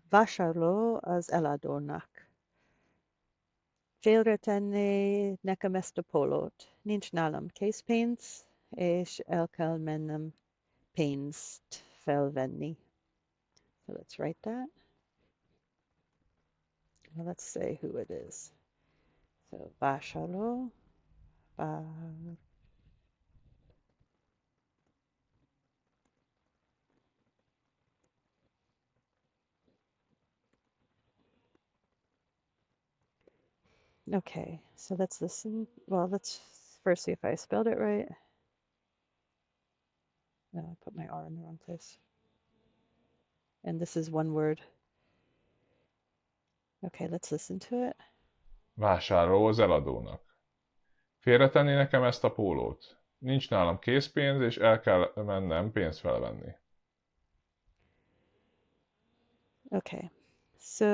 Vásárló az eladónak. Félretenni nekem ezt a pólót. Nincs nálam készpénz, és el kell mennem pénzt felvenni. So let's write that. Well, let's say who it is. So vásárló, vár, okay, so let's listen. Well, let's first see if I spelled it right. No, I put my R in the wrong place. And this is one word. Okay, let's listen to it. Vásárló az eladónak. Félretenni nekem ezt a pólót? Nincs nálam készpénz, és el kell mennem pénzt felvenni. Okay, so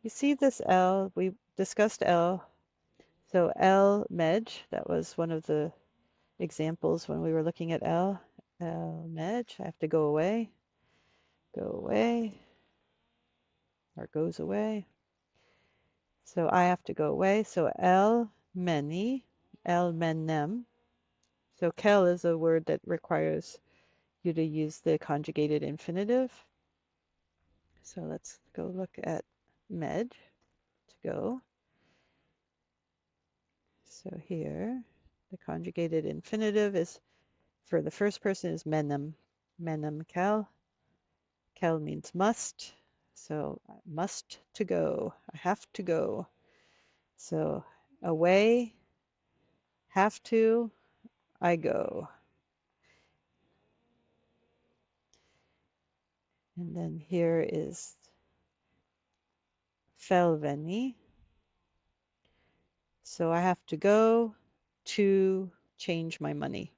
you see this L, we discussed L. So L, Medj, that was one of the examples when we were looking at L. L, Medj, I have to go away, or goes away. So I have to go away. So El meni, El menem. So kel is a word that requires you to use the conjugated infinitive. So let's go look at med, to go. So here, the conjugated infinitive is, for the first person, is menem. Menem kel. Kel means must. So must to go. I have to go. So away, have to, I go. And then here is felvenni. So I have to go to change my money.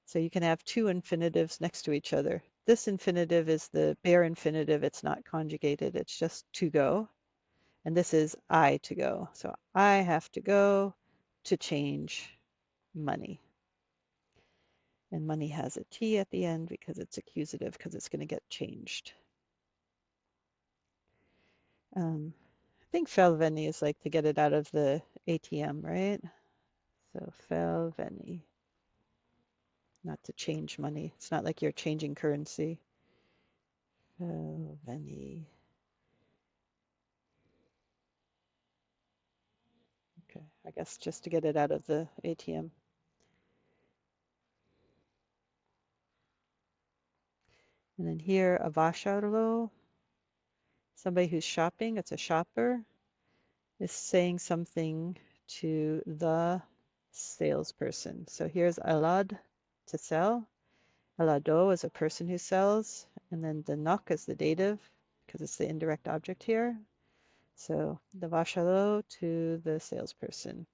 So you can have two infinitives next to each other. This infinitive is the bare infinitive. It's not conjugated. It's just to go. And this is I to go. So I have to go to change money. And money has a T at the end because it's accusative, because it's going to get changed. I think felvenni is like to get it out of the ATM, right? So felvenni, not to change money. It's not like you're changing currency. Felvenni. Okay, I guess just to get it out of the ATM. And then here, a vásárló, somebody who's shopping, it's a shopper, is saying something to the salesperson. So here's elad, to sell. Eladó is a person who sells. And then the nak is the dative, because it's the indirect object here. So the vásárló to the salesperson.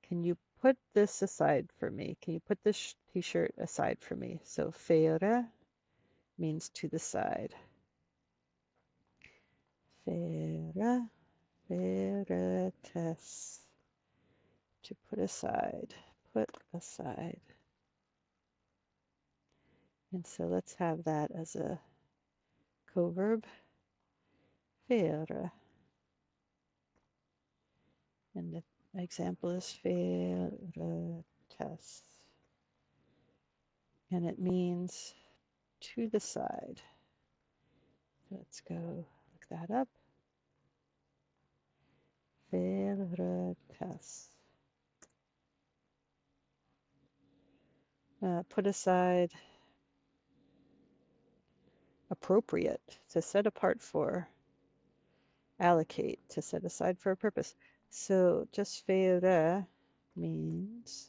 Can you put this aside for me? Can you put this t-shirt aside for me? So félre means to the side. Félre, félre tesz. To put aside, put aside. And so let's have that as a coverb. Félre. And the example is félre tesz. And it means to the side. So let's go look that up. Félre tesz. Put aside, appropriate, to set apart for, allocate, to set aside for a purpose. So just félre means,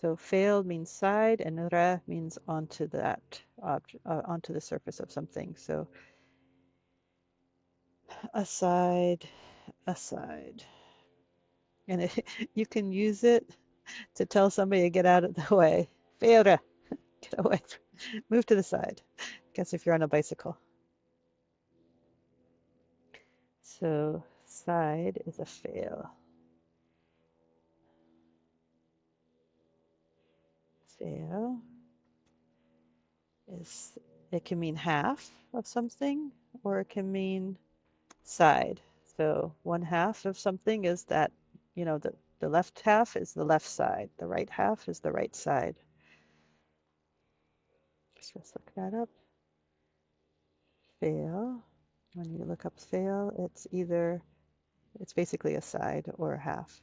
so fél means side, and re means onto that object, onto the surface of something. So aside, aside. And you can use it to tell somebody to get out of the way. Félre, get away, move to the side. I guess if you're on a bicycle. So side is a fail. Fail. is, it can mean half of something or it can mean side. So one half of something is that, the left half is the left side, the right half is the right side. So let's look that up. Fail. When you look up fail, it's basically a side or a half.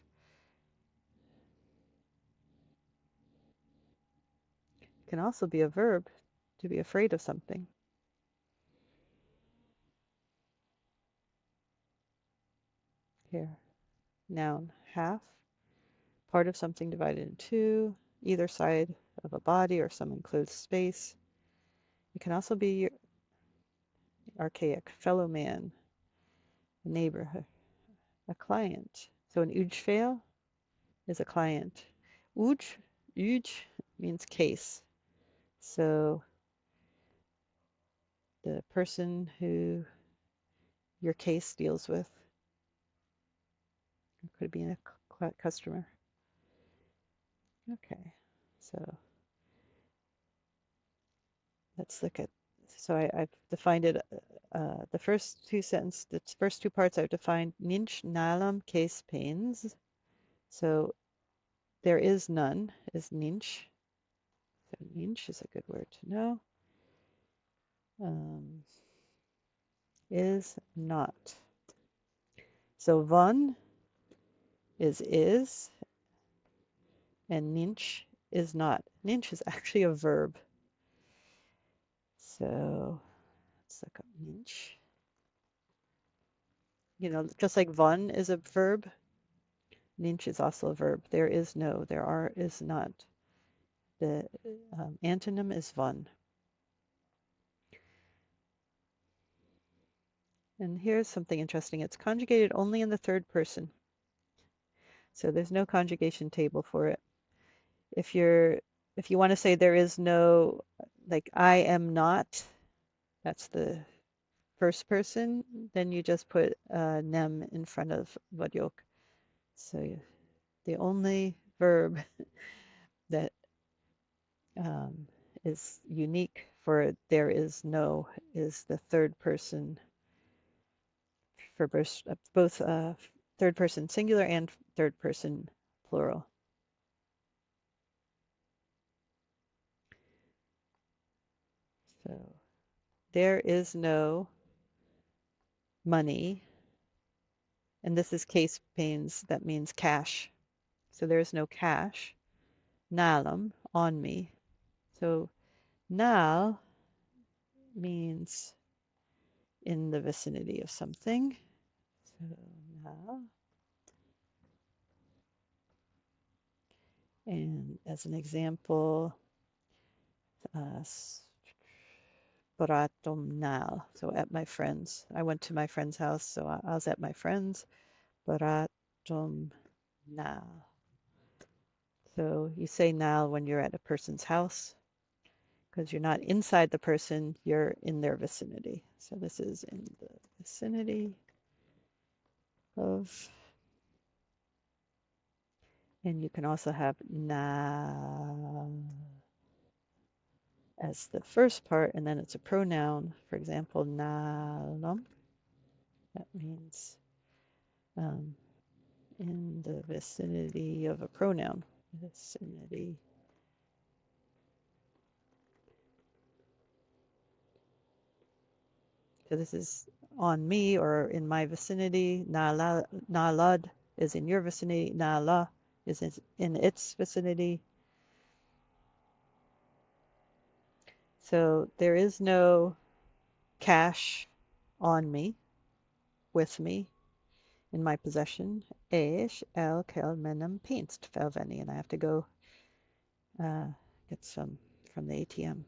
It can also be a verb, to be afraid of something. Here, noun, half, part of something divided in two, either side of a body or some enclosed space. It can also be archaic, fellow man, a neighbor, a client. So an fail is a client. Uj, uj means case. So the person who your case deals with. It could be a customer. Okay, so let's look at, so I've defined it, the first two parts I've defined nincs nálam készpénz. So there is none is nincs. So nincs is a good word to know. Is not. So van is, and nincs is not. Nincs is actually a verb. So let's look up nincs. Just like van is a verb, nincs is also a verb. There is no, is not. The antonym is van. And here's something interesting. It's conjugated only in the third person. So there's no conjugation table for it. If you want to say there is no, like I am not, that's the first person, then you just put nem in front of vagyok. So the only verb that is unique for there is no is the third person for both third person singular and third person plural. So there is no money, and this is case pains, that means cash. So there is no cash. Nálam, on me. So nál means in the vicinity of something. So nál. And as an example, barátomnál, so at my friend's. I went to my friend's house, so I was at my friend's. Barátomnál. So you say nál when you're at a person's house, because you're not inside the person, you're in their vicinity. So this is in the vicinity of, and you can also have na as the first part, and then it's a pronoun. For example, nálom. That means in the vicinity of a pronoun. Vicinity. So this is on me or in my vicinity. Nálad is in your vicinity. Nála is in its vicinity. So there is no cash on me, with me, in my possession. És el kell mennem pénzt felvenni, and I have to go get some from the ATM.